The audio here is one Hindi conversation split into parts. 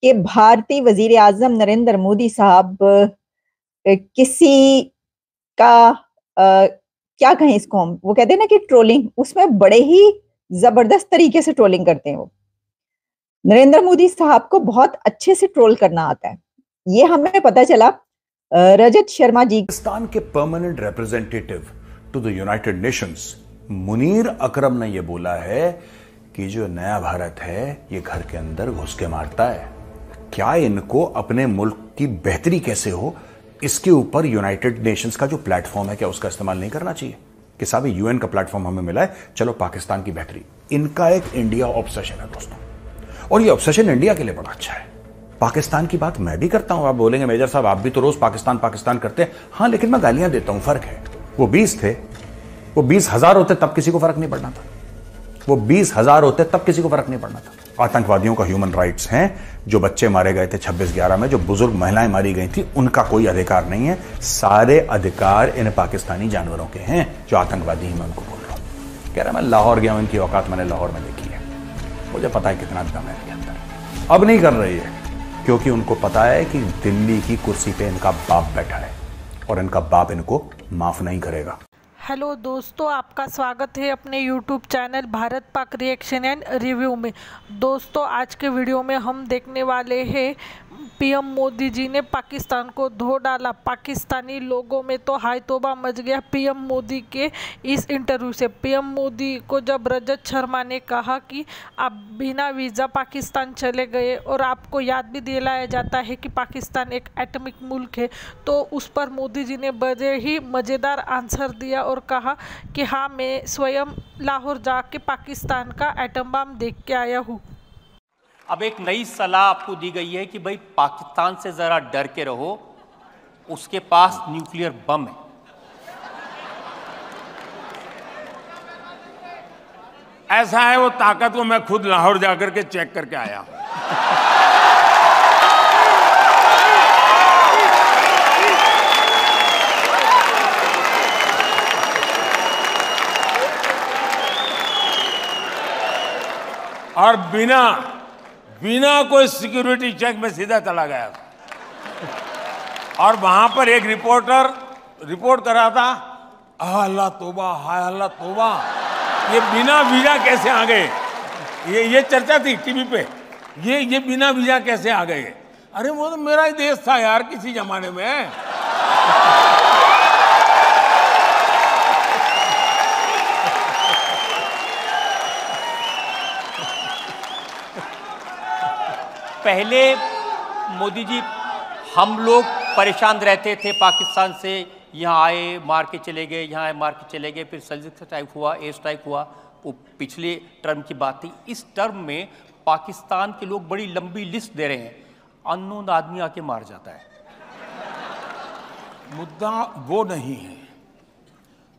कि भारतीय वजीर आजम नरेंद्र मोदी साहब किसी का क्या कहें इसको हम, वो कहते हैं ना कि ट्रोलिंग, उसमें बड़े ही जबरदस्त तरीके से ट्रोलिंग करते हैं। वो नरेंद्र मोदी साहब को बहुत अच्छे से ट्रोल करना आता है, ये हमें पता चला रजत शर्मा जी। पाकिस्तान के permanent representative to the United Nations Munir Akram ने यह बोला है कि जो नया भारत है ये घर के अंदर घुस के मारता है। क्या इनको अपने मुल्क की बेहतरी कैसे हो, इसके ऊपर यूनाइटेड नेशंस का जो प्लेटफॉर्म है क्या उसका इस्तेमाल नहीं करना चाहिए कि साहब यूएन का प्लेटफॉर्म हमें मिला है, चलो पाकिस्तान की बेहतरी। इनका एक इंडिया ऑब्सेशन है दोस्तों, और ये ऑब्सेशन इंडिया के लिए बड़ा अच्छा है। पाकिस्तान की बात मैं भी करता हूं। आप बोलेंगे मेजर साहब आप भी तो रोज पाकिस्तान पाकिस्तान करते हैं। हां, लेकिन मैं गालियां देता हूं, फर्क है। वो 20 थे, वो 20,000 होते तब किसी को फर्क नहीं पड़ना था। वो 20,000 होते तब किसी को फर्क नहीं पड़ना था। आतंकवादियों का ह्यूमन राइट्स हैं, जो बच्चे मारे गए थे 26/11 में, जो बुजुर्ग महिलाएं मारी गई थी, उनका कोई अधिकार नहीं है। सारे अधिकार इन पाकिस्तानी जानवरों के हैं जो आतंकवादी ही मैं उनको बोल रहा हूं। कह रहा मैं लाहौर गया हूं, इनकी औकात मैंने लाहौर में देखी है, मुझे पता है कितना दम है इनके अंदर। अब नहीं कर रही है क्योंकि उनको पता है कि दिल्ली की कुर्सी पे इनका बाप बैठा है और इनका बाप इनको माफ नहीं करेगा। हेलो दोस्तों, आपका स्वागत है अपने YouTube channel Bharat Pak reaction and review में। दोस्तों, आज के वीडियो में हम देखने वाले हैं पीएम मोदी जी ने पाकिस्तान को धो डाला। पाकिस्तानी लोगों में तो हाय तौबा मच गया पीएम मोदी के इस इंटरव्यू से। पीएम मोदी को जब रजत शर्मा ने कहा कि आप बिना वीज़ा पाकिस्तान चले गए और आपको याद भी दिलाया जाता है कि पाकिस्तान एक एटॉमिक मुल्क है, तो उस पर मोदी जी ने बड़े ही मज़ेदार आंसर दिया और कहा कि हाँ, मैं स्वयं लाहौर जाके पाकिस्तान का एटम बम देख के आया हूँ। अब एक नई सलाह आपको दी गई है कि भाई पाकिस्तान से जरा डर के रहो, उसके पास न्यूक्लियर बम है। ऐसा है वो ताकत को मैं खुद लाहौर जाकर के चेक करके आया हूं। और बिना कोई सिक्योरिटी चेक में सीधा चला गया और वहां पर एक रिपोर्टर रिपोर्ट कर रहा था, अल्लाह तौबा, हाय अल्लाह तौबा, ये बिना वीजा कैसे आ गए। ये चर्चा थी टीवी पे, ये बिना वीजा कैसे आ गए। अरे वो तो मेरा ही देश था यार किसी जमाने में। पहले मोदी जी, हम लोग परेशान रहते थे पाकिस्तान से, यहाँ आए मार के चले गए, यहाँ आए मार के चले गए, फिर सर्जिकल स्ट्राइक हुआ, एयर स्ट्राइक हुआ, वो पिछले टर्म की बात थी। इस टर्म में पाकिस्तान के लोग बड़ी लंबी लिस्ट दे रहे हैं, अननोन आदमी आके मार जाता है। मुद्दा वो नहीं है।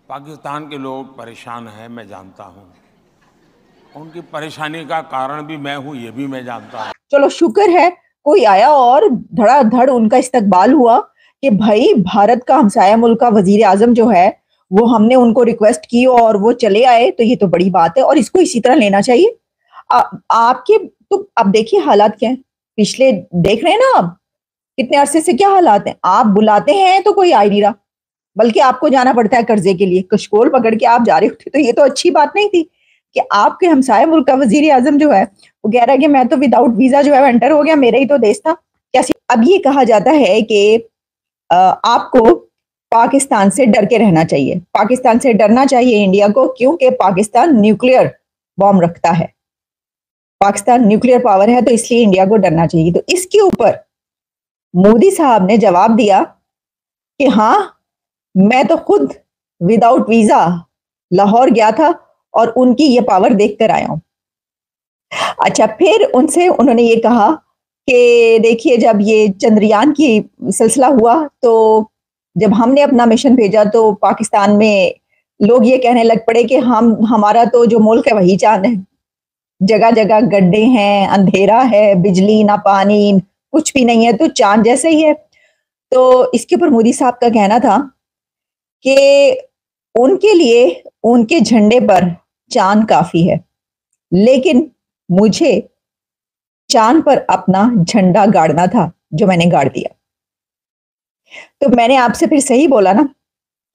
पाकिस्तान के लोग परेशान हैं, मैं जानता हूँ। उनकी परेशानी का कारण भी मैं हूँ, ये भी मैं जानता हूँ। चलो शुक्र है कोई आया और धड़ाधड़ उनका इस्तकबाल हुआ कि भाई भारत का हमसाया मुल्क का वजीर आजम जो है वो, हमने उनको रिक्वेस्ट की और वो चले आए, तो ये तो बड़ी बात है और इसको इसी तरह लेना चाहिए। आपके तो अब देखिए हालात क्या है, पिछले देख रहे हैं ना आप कितने अरसे से क्या हालात हैं। आप बुलाते हैं तो कोई आ नहीं रहा, बल्कि आपको जाना पड़ता है कर्जे के लिए, कशकोल पकड़ के आप जा रहे होते। तो ये तो अच्छी बात नहीं थी कि आपके हमसाया मुल्क का वजीर आजम जो है वो कह रहा है कि मैं तो विदाउट वीजा जो है एंटर हो गया, मेरा ही तो देश था। कैसे अब ये कहा जाता है कि आपको पाकिस्तान से डर के रहना चाहिए, पाकिस्तान से डरना चाहिए इंडिया को, क्योंकि पाकिस्तान न्यूक्लियर बॉम्ब रखता है, पाकिस्तान न्यूक्लियर पावर है, तो इसलिए इंडिया को डरना चाहिए। तो इसके ऊपर मोदी साहब ने जवाब दिया कि हाँ, मैं तो खुद विदाउट वीजा लाहौर गया था और उनकी ये पावर देख कर आया हूं। अच्छा, फिर उनसे उन्होंने ये कहा कि देखिए जब ये चंद्रयान की सिलसिला हुआ, तो जब हमने अपना मिशन भेजा तो पाकिस्तान में लोग ये कहने लग पड़े कि हमारा तो जो मुल्क है वही चांद है, जगह जगह गड्ढे हैं, अंधेरा है, बिजली ना पानी, कुछ भी नहीं है, तो चांद जैसे ही है। तो इसके ऊपर मोदी साहब का कहना था कि उनके लिए उनके झंडे पर चांद काफी है, लेकिन मुझे चांद पर अपना झंडा गाड़ना था, जो मैंने गाड़ दिया। तो मैंने आपसे फिर सही बोला ना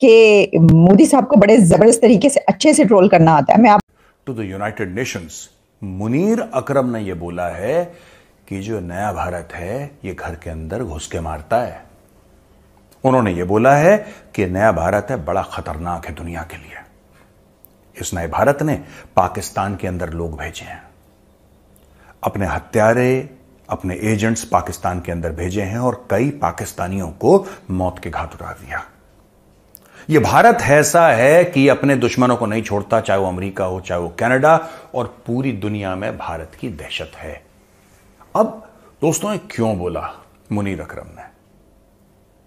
कि मोदी साहब को बड़े जबरदस्त तरीके से अच्छे से ट्रोल करना आता है। मैं आप to the United Nations, Munir Akram ने यह बोला है कि जो नया भारत है ये घर के अंदर घुस के मारता है। उन्होंने ये बोला है कि नया भारत है बड़ा खतरनाक है दुनिया के लिए। इस नए भारत ने पाकिस्तान के अंदर लोग भेजे हैं, अपने हत्यारे, अपने एजेंट्स पाकिस्तान के अंदर भेजे हैं और कई पाकिस्तानियों को मौत के घाट उतार दिया। यह भारत ऐसा है कि अपने दुश्मनों को नहीं छोड़ता, चाहे वो अमेरिका हो, चाहे वो कनाडा, और पूरी दुनिया में भारत की दहशत है। अब दोस्तों ये क्यों बोला मुनीर अकरम ने?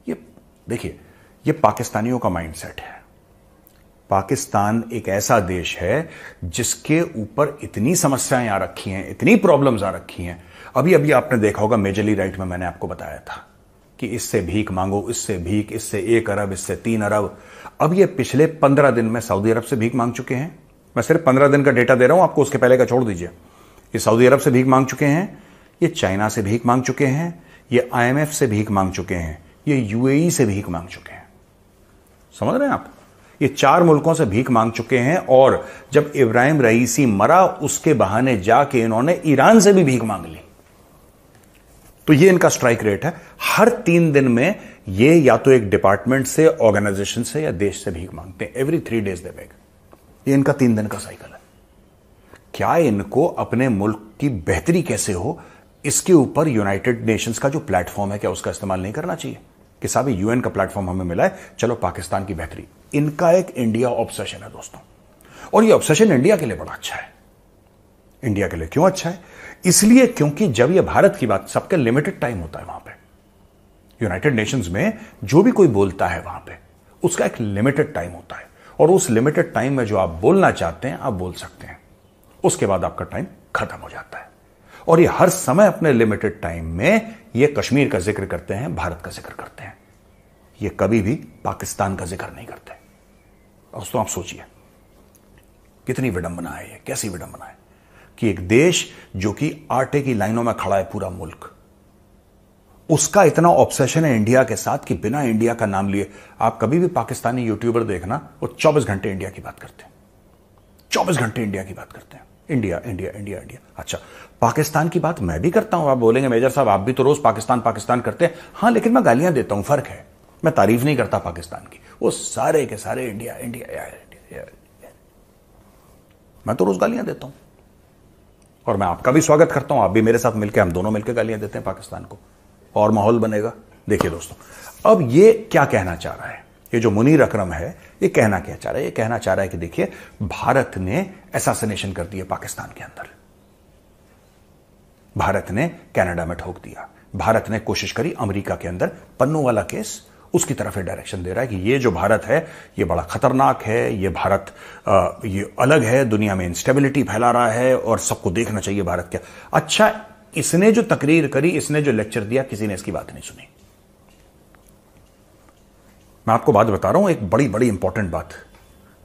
ये देखिए, ये पाकिस्तानियों का माइंडसेट है। पाकिस्तान एक ऐसा देश है जिसके ऊपर इतनी समस्याएं आ रखी हैं, इतनी प्रॉब्लम्स आ रखी हैं। अभी अभी आपने देखा होगा मेजरली राइट में मैंने आपको बताया था कि इससे भीख मांगो, इससे भीख, इससे 1 अरब, इससे 3 अरब। अब ये पिछले 15 दिन में सऊदी अरब से भीख मांग चुके हैं। मैं सिर्फ 15 दिन का डेटा दे रहा हूं आपको, उसके पहले का छोड़ दीजिए। ये सऊदी अरब से भीख मांग चुके हैं, ये चाइना से भीख मांग चुके हैं, ये IMF से भीख मांग चुके हैं, ये UAE से भीख मांग चुके हैं। समझ रहे हैं आप? ये 4 मुल्कों से भीख मांग चुके हैं। और जब इब्राहिम रईसी मरा, उसके बहाने जाके इन्होंने ईरान से भी भीख मांग ली। तो ये इनका स्ट्राइक रेट है। हर 3 दिन में ये या तो एक डिपार्टमेंट से, ऑर्गेनाइजेशन से या देश से भीख मांगते हैं। Every 3 days they beg. ये इनका 3 दिन का साइकिल है। क्या इनको अपने मुल्क की बेहतरी कैसे हो, इसके ऊपर यूनाइटेड नेशंस का जो प्लेटफॉर्म है, क्या उसका इस्तेमाल नहीं करना चाहिए कि साहब UN का प्लेटफॉर्म हमें मिला है, चलो पाकिस्तान की बेहतरी। इनका एक इंडिया ऑब्सेशन है दोस्तों, और ये ऑब्सेशन इंडिया के लिए बड़ा अच्छा है। इंडिया के लिए क्यों अच्छा है? इसलिए क्योंकि जब ये भारत की बात, सबके लिमिटेड टाइम होता है वहां पे। यूनाइटेड नेशंस में जो भी कोई बोलता है वहां पे, उसका एक लिमिटेड टाइम होता है, और उस लिमिटेड टाइम में जो आप बोलना चाहते हैं आप बोल सकते हैं। उसके बाद आपका टाइम खत्म हो जाता है। और ये हर समय अपने लिमिटेड टाइम में ये कश्मीर का जिक्र करते हैं, भारत का जिक्र करते हैं। ये कभी भी पाकिस्तान का जिक्र नहीं करते। दोस्तों आप सोचिए कितनी विडंबना है ये, कैसी विडंबना है कि एक देश जो कि आटे की लाइनों में खड़ा है, पूरा मुल्क, उसका इतना ऑब्सेशन है इंडिया के साथ कि बिना इंडिया का नाम लिए आप कभी भी पाकिस्तानी यूट्यूबर देखना, वो 24 घंटे इंडिया की बात करते हैं। 24 घंटे इंडिया की बात करते हैं। India India India India. अच्छा, पाकिस्तान की बात मैं भी करता हूं। आप बोलेंगे मेजर साहब आप भी तो रोज पाकिस्तान पाकिस्तान करते हैं। हां, लेकिन मैं गालियां देता हूं, फर्क है। मैं तारीफ नहीं करता पाकिस्तान की, वो सारे के सारे इंडिया इंडिया इंडिया। मैं तो रोज गालियां देता हूं, और मैं आपका भी स्वागत करता हूं। आप भी मेरे साथ मिलकर, हम दोनों मिलकर गालियां देते हैं पाकिस्तान को, और माहौल बनेगा। देखिए दोस्तों, अब ये क्या कहना चाह रहा है, ये जो मुनीर अकरम है, ये कहना क्या चाह रहा है? ये कहना चाह रहा है कि देखिए, भारत ने असैसिनेशन कर दिया पाकिस्तान के अंदर, भारत ने कनाडा में ठोक दिया, भारत ने कोशिश करी अमेरिका के अंदर, पन्नू वाला केस उसकी तरफ डायरेक्शन दे रहा है कि ये जो भारत है ये बड़ा खतरनाक है, ये भारत ये अलग है, दुनिया में इंस्टेबिलिटी फैला रहा है और सबको देखना चाहिए भारत क्या। अच्छा, इसने जो तकरीर करी, इसने जो लेक्चर दिया, किसी ने इसकी बात नहीं सुनी। मैं आपको बात बता रहा हूं, एक बड़ी बड़ी इंपॉर्टेंट बात।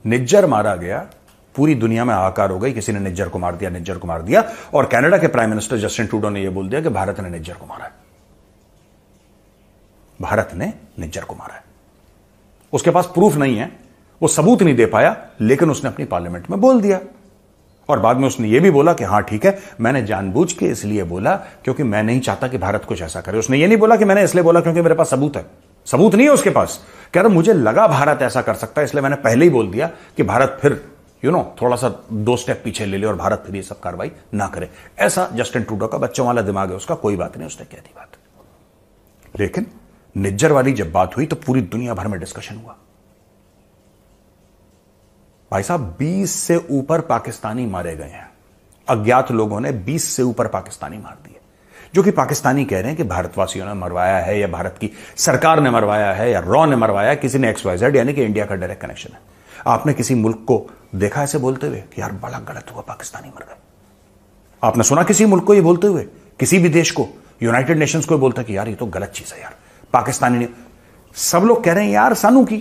निज्जर मारा गया, पूरी दुनिया में हाहाकार हो गई, किसी ने निज्जर को मार दिया, निज्जर को मार दिया, और कनाडा के प्राइम मिनिस्टर जस्टिन ट्रूडो ने यह बोल दिया कि भारत ने निज्जर को मारा है, भारत ने निज्जर को मारा है। उसके पास प्रूफ नहीं है, वो सबूत नहीं दे पाया, लेकिन उसने अपनी पार्लियामेंट में बोल दिया। और बाद में उसने यह भी बोला कि हां ठीक है, मैंने जानबूझ के इसलिए बोला क्योंकि मैं नहीं चाहता कि भारत कुछ ऐसा करे। उसने यह नहीं बोला कि मैंने इसलिए बोला क्योंकि मेरे पास सबूत है। सबूत नहीं है उसके पास, कह रहा मुझे लगा भारत ऐसा कर सकता है, इसलिए मैंने पहले ही बोल दिया कि भारत फिर थोड़ा सा 2 स्टेप पीछे ले ले और भारत फिर ये सब कार्रवाई ना करे। ऐसा जस्टिन ट्रूडो का बच्चों वाला दिमाग है उसका, कोई बात नहीं, उसने कह दी बात। लेकिन निज्जर वाली जब बात हुई तो पूरी दुनिया भर में डिस्कशन हुआ। भाई साहब, 20 से ऊपर पाकिस्तानी मारे गए हैं। अज्ञात लोगों ने 20 से ऊपर पाकिस्तानी मार दिए, जो कि पाकिस्तानी कह रहे हैं कि भारतवासियों ने मरवाया है, या भारत की सरकार ने मरवाया है, या रॉ ने मरवाया है, किसी ने XYZ, यानी कि इंडिया का डायरेक्ट कनेक्शन है। आपने किसी मुल्क को देखा ऐसे बोलते हुए कि यार बड़ा गलत हुआ, पाकिस्तानी मर गए? आपने सुना किसी मुल्क को ये बोलते हुए, किसी भी देश को, यूनाइटेड नेशंस को बोलता कि यार ये तो गलत चीज है यार, पाकिस्तानी ने? सब लोग कह रहे हैं यार सानू की।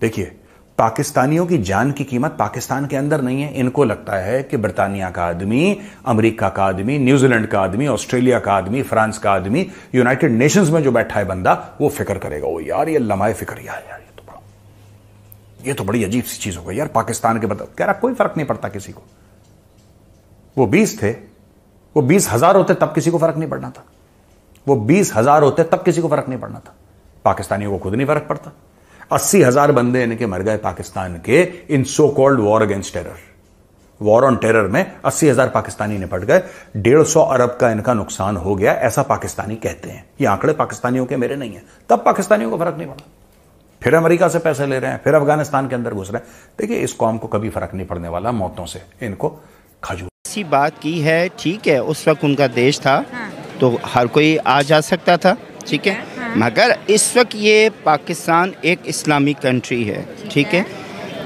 देखिए, पाकिस्तानियों की जान की कीमत पाकिस्तान के अंदर नहीं है। इनको लगता है कि ब्रिटानिया का आदमी, अमेरिका का आदमी, न्यूजीलैंड का आदमी, ऑस्ट्रेलिया का आदमी, फ्रांस का आदमी, यूनाइटेड नेशंस में जो बैठा है बंदा, वो फिक्र करेगा। वो यार ये लम्हाए फिक्रिया है यार, ये तो बड़ी अजीब सी चीज हो गई यार। पाकिस्तान के बता कह रहा कोई फर्क नहीं पड़ता किसी को। वो 20 थे, वो 20,000 होते तब किसी को फर्क नहीं पड़ना था। वो 20,000 होते तब किसी को फर्क नहीं पड़ना था। पाकिस्तानियों को खुद नहीं फर्क पड़ता। 80,000 बंदे इनके मर गए पाकिस्तान के इन so called war against terror. War on terror में 80,000 पाकिस्तानी निपट गए। 150 अरब का इनका नुकसान हो गया, ऐसा पाकिस्तानी कहते हैं। ये आंकड़े पाकिस्तानियों के मेरे नहीं है। तब पाकिस्तानियों को फर्क नहीं पड़ा। फिर अमेरिका से पैसे ले रहे हैं, फिर अफगानिस्तान के अंदर घुस रहे हैं। देखिए इस कौम को कभी फर्क नहीं पड़ने वाला मौतों से। इनको खजूर ऐसी बात की है, ठीक है, उस वक्त उनका देश था तो हर कोई आ जा सकता था, ठीक है, मगर इस वक्त ये पाकिस्तान एक इस्लामिक कंट्री है, ठीक है,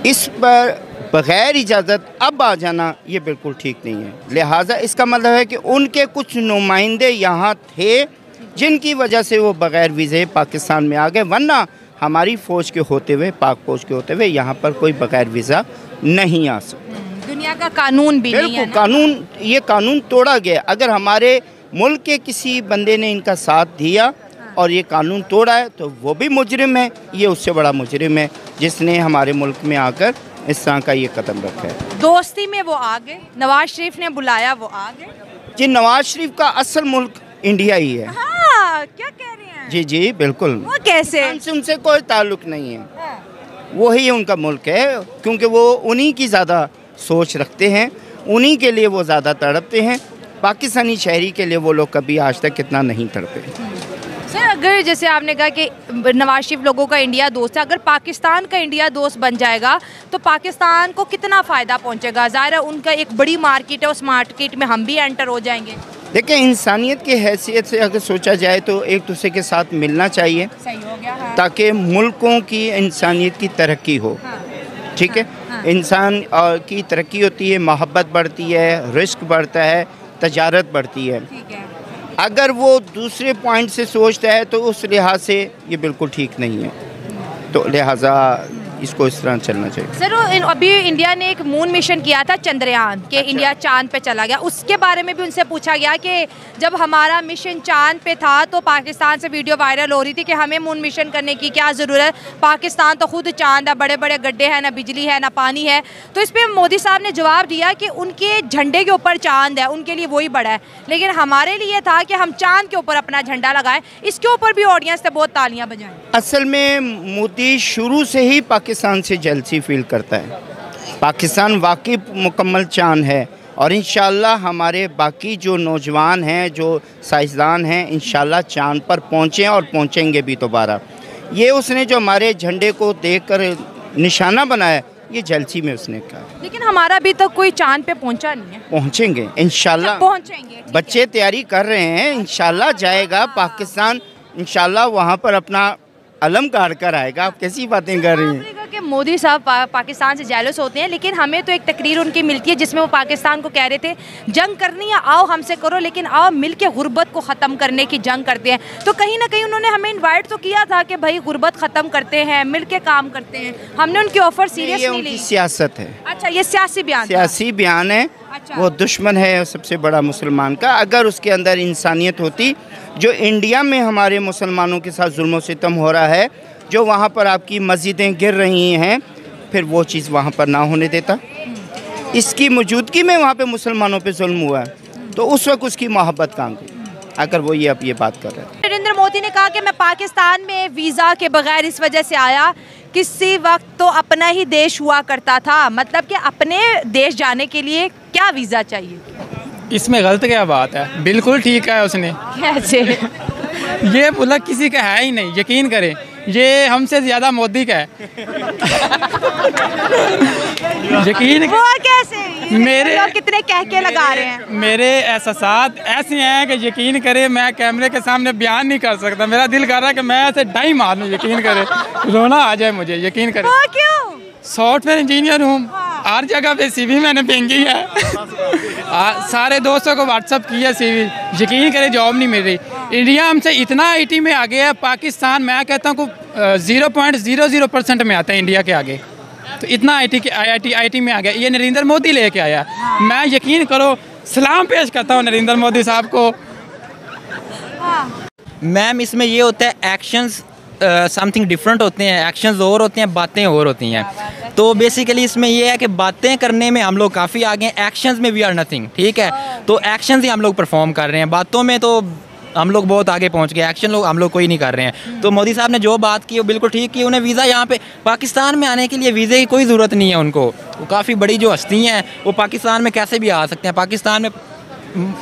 इस पर बग़ैर इजाज़त अब आ जाना ये बिल्कुल ठीक नहीं है। लिहाजा इसका मतलब है कि उनके कुछ नुमाइंदे यहाँ थे जिनकी वजह से वो बग़ैर वीज़े पाकिस्तान में आ गए, वरना हमारी फ़ौज के होते हुए, पाक फ़ौज के होते हुए यहाँ पर कोई बग़ैर वीज़ा नहीं आ सकता। दुनिया का कानून भी नहीं है ना? ये कानून तोड़ा गया। अगर हमारे मुल्क के किसी बंदे ने इनका साथ दिया और ये कानून तोड़ा है तो वो भी मुजरिम है। ये उससे बड़ा मुजरिम है जिसने हमारे मुल्क में आकर इस तरह का ये कदम रखा है। दोस्ती में वो आ गए, नवाज शरीफ ने बुलाया, वो आ गए। जी, नवाज शरीफ का असल मुल्क इंडिया ही है। हाँ, क्या कह रहे हैं? जी जी बिल्कुल। वो कैसे? उनसे कोई ताल्लुक नहीं है। वही उनका मुल्क है, क्योंकि वो उन्हीं की ज़्यादा सोच रखते हैं, उन्हीं के लिए वो ज़्यादा तड़पते हैं। पाकिस्तानी शहरी के लिए वो लोग कभी आज तक इतना नहीं तड़पे। सर, अगर जैसे आपने कहा कि नवाज शरीफ लोगों का इंडिया दोस्त है, अगर पाकिस्तान का इंडिया दोस्त बन जाएगा तो पाकिस्तान को कितना फ़ायदा पहुंचेगा? ज़ाहिर है उनका एक बड़ी मार्केट है, उस मार्केट में हम भी एंटर हो जाएंगे। देखिए, इंसानियत की हैसियत से अगर सोचा जाए तो एक दूसरे के साथ मिलना चाहिए। सही हो गया। हाँ। ताकि मुल्कों की इंसानियत की तरक्की हो। हाँ। ठीक है। हाँ। इंसान की तरक्की होती है, मोहब्बत बढ़ती है, रिस्क बढ़ता है, तजारत बढ़ती है। ठीक है। अगर वो दूसरे पॉइंट से सोचता है तो उस लिहाज से ये बिल्कुल ठीक नहीं है। तो लिहाजा इसको इस तरह चलना चाहिए। सर, अभी इंडिया ने एक मून मिशन किया था, चंद्रयान के। अच्छा। इंडिया चांद पे चला गया, उसके बारे में भी उनसे पूछा गया कि जब हमारा मिशन चांद पे था तो पाकिस्तान से वीडियो वायरल हो रही थी कि हमें मून मिशन करने की क्या ज़रूरत, पाकिस्तान तो खुद चांद है, बड़े बड़े गड्ढे हैं, ना बिजली है ना पानी है। तो इस पर मोदी साहब ने जवाब दिया कि उनके झंडे के ऊपर चांद है, उनके लिए वही बड़ा है, लेकिन हमारे लिए था कि हम चांद के ऊपर अपना झंडा लगाएं। इसके ऊपर भी ऑडियंस ने बहुत तालियां बजाएं। असल में मोदी शुरू से ही पाकिस्तान से जेलसी फील करता है। पाकिस्तान वाकई मुकम्मल चांद है और इंशाल्लाह हमारे बाकी जो नौजवान हैं, जो साइंसदान हैं, इंशाल्लाह चांद पर पहुँचें और पहुँचेंगे भी दोबारा। ये उसने जो हमारे झंडे को देखकर निशाना बनाया, ये जेलसी में उसने कहा। लेकिन हमारा अभी तक कोई चांद पे पहुंचा नहीं है। पहुँचेंगे इंशाल्लाह, पहुँचेंगे। बच्चे तैयारी कर रहे हैं, इंशाल्लाह जाएगा पाकिस्तान, इंशाल्लाह वहाँ पर अपना अलम गाड़ कर आएगा। आप कैसी बातें कर रही हैं? कि मोदी साहब पाकिस्तान से जेलस होते हैं, लेकिन हमें तो एक तकरीर उनकी मिलती है जिसमें वो पाकिस्तान को कह रहे थे जंग करनी है आओ हमसे करो, लेकिन आओ मिलके गुर्बत को ख़त्म करने की जंग करते हैं। तो कहीं ना कहीं उन्होंने हमें इनवाइट तो किया था कि भाई गुर्बत ख़त्म करते हैं, मिलके काम करते हैं। हमने उनकी ऑफर सीरियस नहीं ली। सियासत है। अच्छा, ये सियासी बयान, सियासी बयान है। अच्छा। वो दुश्मन है सबसे बड़ा मुसलमान का। अगर उसके अंदर इंसानियत होती, जो इंडिया में हमारे मुसलमानों के साथ जुल्म सितम हो रहा है, जो वहाँ पर आपकी मस्जिदें गिर रही हैं, फिर वो चीज़ वहाँ पर ना होने देता। इसकी मौजूदगी में वहाँ पे मुसलमानों पे जुल्म हुआ है, तो उस वक्त उसकी मोहब्बत काम की, अगर वो ये अब ये बात कर रहे हैं। नरेंद्र मोदी ने कहा कि मैं पाकिस्तान में वीज़ा के बगैर इस वजह से आया, किसी वक्त तो अपना ही देश हुआ करता था, मतलब कि अपने देश जाने के लिए क्या वीज़ा चाहिए? इसमें गलत क्या बात है? बिल्कुल ठीक है उसने। कैसे? ये बोला किसी का है ही नहीं, यकीन करें, ये हमसे ज़्यादा मोदी का है। यकीन वो कैसे? मेरे लोग कितने कह के लगा रहे हैं। मेरे एहसास ऐसे हैं कि यकीन करे मैं कैमरे के सामने बयान नहीं कर सकता। मेरा दिल कर रहा है कि मैं ऐसे डाई मार लूं, यकीन करे, रोना आ जाए मुझे, यकीन करे। वो क्यों? सॉफ्टवेयर इंजीनियर हूँ, हर जगह पे CV मैंने भेजी है। सारे दोस्तों को व्हाट्सअप किया CV, यकीन करे जॉब नहीं मिल रही। इंडिया हमसे इतना IT में आगे है, पाकिस्तान मैं कहता हूँ 0.00% में आता है इंडिया के आगे। तो इतना IIT में आ गया, ये नरेंद्र मोदी लेके आया। मैं यकीन करो सलाम पेश करता हूँ नरेंद्र मोदी साहब को। मैम इसमें ये होता है एक्शंस समथिंग डिफरेंट होते हैं, एक्शंस और होते हैं, बातें और होती हैं। तो बेसिकली इसमें ये है कि बातें करने में हम लोग काफ़ी आगे हैं, एक्शंस में वी आर नथिंग, ठीक है। तो एक्शंस ही हम लोग परफॉर्म कर रहे हैं, बातों में तो हम लोग बहुत आगे पहुंच गए, एक्शन लोग हम लोग कोई नहीं कर रहे हैं। तो मोदी साहब ने जो बात की वो बिल्कुल ठीक की। उन्हें वीज़ा यहाँ पे पाकिस्तान में आने के लिए वीज़े की कोई ज़रूरत नहीं है उनको। वो काफ़ी बड़ी जो हस्ती हैं वो पाकिस्तान में कैसे भी आ सकते हैं, पाकिस्तान में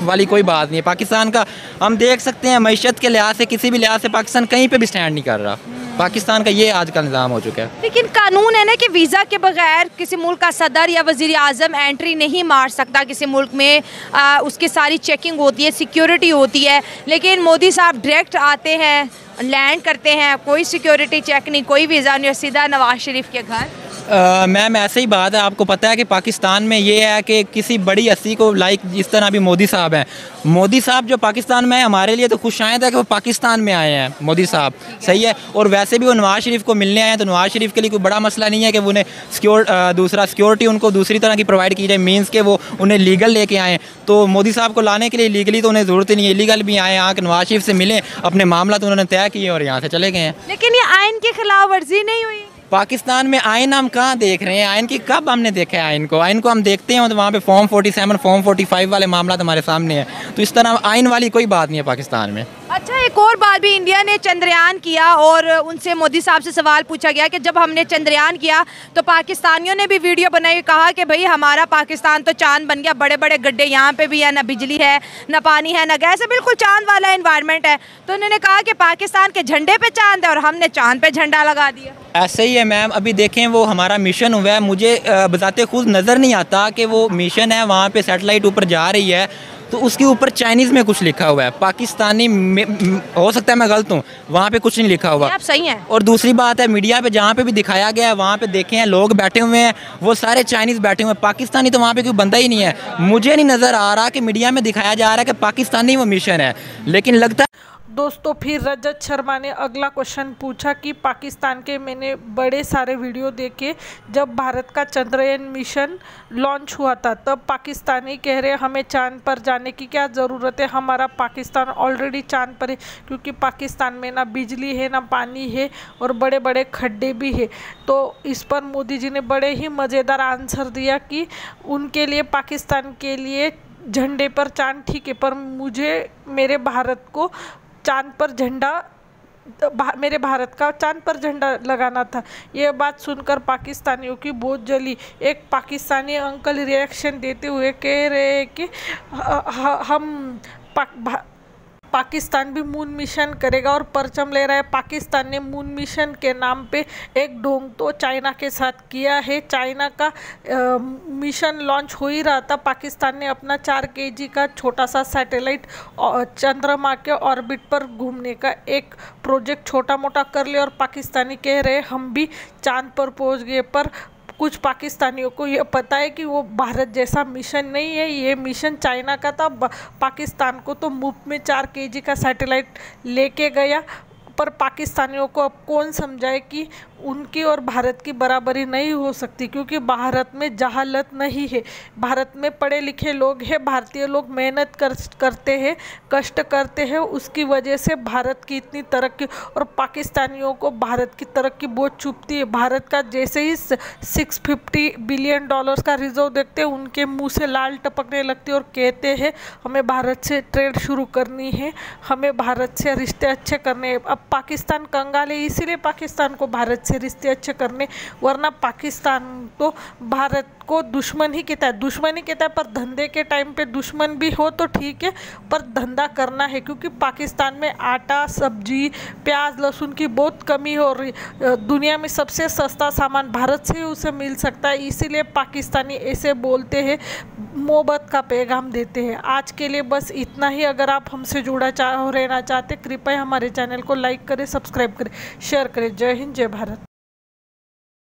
वाली कोई बात नहीं है। पाकिस्तान का हम देख सकते हैं मैशत के लिहाज से, किसी भी लिहाज से पाकिस्तान कहीं पे भी स्टैंड नहीं कर रहा। पाकिस्तान का ये आज का निज़ाम हो चुका है। लेकिन कानून है ना कि वीज़ा के बगैर किसी मुल्क का सदर या वज़ीर आज़म एंट्री नहीं मार सकता किसी मुल्क में। उसकी सारी चेकिंग होती है, सिक्योरिटी होती है। लेकिन मोदी साहब डायरेक्ट आते हैं, लैंड करते हैं, कोई सिक्योरिटी चेक नहीं, कोई वीज़ा नहीं, और सीधा नवाज शरीफ के घर। मैम ऐसे ही बात है, आपको पता है कि पाकिस्तान में ये है कि किसी बड़ी हस्ती को लाइक जिस तरह अभी मोदी साहब हैं, मोदी साहब जो पाकिस्तान में है हमारे लिए तो खुशायद है कि वो पाकिस्तान में आए हैं मोदी साहब, सही है। और वैसे भी वो नवाज शरीफ को मिलने आए हैं, तो नवाज शरीफ के लिए कोई बड़ा मसला नहीं है कि उन्हें दूसरा सिक्योरिटी उनको दूसरी तरह की प्रोवाइड की जाए, मीन्स के वो उन्हें लीगल लेके आएँ। तो मोदी साहब को लाने के लिए लीगली तो उन्हें ज़रूरत ही नहीं है, इलीगल भी आए, आके नवाज शरीफ से मिले, अपने मामला तो उन्होंने तय किए और यहाँ से चले गए हैं। लेकिन ये आइन की खिलाफ वर्जी नहीं हुई। पाकिस्तान में आइन हम कहाँ देख रहे हैं? आइन की कब हमने देखा है? आइन को हम देखते हैं तो वहाँ पे फॉर्म 47 फॉर्म 45 वाले मामला हमारे सामने है। तो इस तरह आइन वाली कोई बात नहीं है पाकिस्तान में। अच्छा, एक और बात भी, इंडिया ने चंद्रयान किया और उनसे मोदी साहब से सवाल पूछा गया कि जब हमने चंद्रयान किया तो पाकिस्तानियों ने भी वीडियो बनाई, कहा कि भाई हमारा पाकिस्तान तो चांद बन गया, बड़े बड़े गड्ढे यहाँ पे भी है, ना बिजली है, ना पानी है, ना गैस है, बिल्कुल चांद वाला एनवायरनमेंट है। तो उन्होंने कहा कि पाकिस्तान के झंडे पे चांद है और हमने चांद पे झंडा लगा दिया। ऐसे ही है मैम, अभी देखें वो हमारा मिशन हुआ है, मुझे बताते खुद नज़र नहीं आता कि वो मिशन है, वहाँ पे सैटेलाइट ऊपर जा रही है तो उसके ऊपर चाइनीज़ में कुछ लिखा हुआ है, पाकिस्तानी में हो सकता है मैं गलत हूँ, वहाँ पे कुछ नहीं लिखा हुआ। आप सही हैं। और दूसरी बात है मीडिया पे जहाँ पे भी दिखाया गया है वहाँ पे देखे हैं लोग बैठे हुए हैं, वो सारे चाइनीज़ बैठे हुए हैं, पाकिस्तानी तो वहाँ पे कोई बंदा ही नहीं है। मुझे नहीं नज़र आ रहा कि मीडिया में दिखाया जा रहा है कि पाकिस्तानी वो मिशन है, लेकिन लगता दोस्तों फिर रजत शर्मा ने अगला क्वेश्चन पूछा कि पाकिस्तान के मैंने बड़े सारे वीडियो देखे, जब भारत का चंद्रयान मिशन लॉन्च हुआ था तब पाकिस्तानी कह रहे हमें चांद पर जाने की क्या ज़रूरत है, हमारा पाकिस्तान ऑलरेडी चांद पर है, क्योंकि पाकिस्तान में ना बिजली है, ना पानी है और बड़े बड़े खड्डे भी है। तो इस पर मोदी जी ने बड़े ही मज़ेदार आंसर दिया कि उनके लिए पाकिस्तान के लिए झंडे पर चांद ठीक है, पर मुझे मेरे भारत को चांद पर झंडा, मेरे भारत का चांद पर झंडा लगाना था। यह बात सुनकर पाकिस्तानियों की बहुत जली। एक पाकिस्तानी अंकल रिएक्शन देते हुए कह रहे हैं कि हम पाकिस्तान भी मून मिशन करेगा और परचम ले रहा है। पाकिस्तान ने मून मिशन के नाम पे एक ढोंग तो चाइना के साथ किया है। चाइना का मिशन लॉन्च हो ही रहा था, पाकिस्तान ने अपना 4 kg का छोटा सा सैटेलाइट चंद्रमा के ऑर्बिट पर घूमने का एक प्रोजेक्ट छोटा मोटा कर लिया और पाकिस्तानी कह रहे हम भी चांद पर पहुंच गए। पर कुछ पाकिस्तानियों को ये पता है कि वो भारत जैसा मिशन नहीं है, ये मिशन चाइना का था। पाकिस्तान को तो मुफ्त में 4 kg का सैटेलाइट लेके गया, पर पाकिस्तानियों को अब कौन समझाए कि उनकी और भारत की बराबरी नहीं हो सकती, क्योंकि भारत में जहालत नहीं है। भारत में पढ़े लिखे लोग हैं, भारतीय लोग मेहनत करते हैं, कष्ट करते हैं, उसकी वजह से भारत की इतनी तरक्की। और पाकिस्तानियों को भारत की तरक्की बहुत चुभती है। भारत का जैसे ही $650 बिलियन का रिजर्व देखते हैं उनके मुंह से लाल टपकने लगते और कहते हैं हमें भारत से ट्रेड शुरू करनी है, हमें भारत से रिश्ते अच्छे करने हैं। अब पाकिस्तान कंगाल है, इसीलिए पाकिस्तान को भारत से रिश्ते अच्छे करने, वरना पाकिस्तान तो भारत को दुश्मन ही कहता है। दुश्मन ही कहता है, पर धंधे के टाइम पे दुश्मन भी हो तो ठीक है, पर धंधा करना है, क्योंकि पाकिस्तान में आटा, सब्जी, प्याज, लहसुन की बहुत कमी हो रही। दुनिया में सबसे सस्ता सामान भारत से ही उसे मिल सकता है, इसीलिए पाकिस्तानी ऐसे बोलते हैं, मोहब्बत का पैगाम देते हैं। आज के लिए बस इतना ही। अगर आप हमसे जुड़ा रहना चाहते, कृपया हमारे चैनल को लाइक करें, सब्सक्राइब करें, शेयर करें। जय हिंद, जय भारत।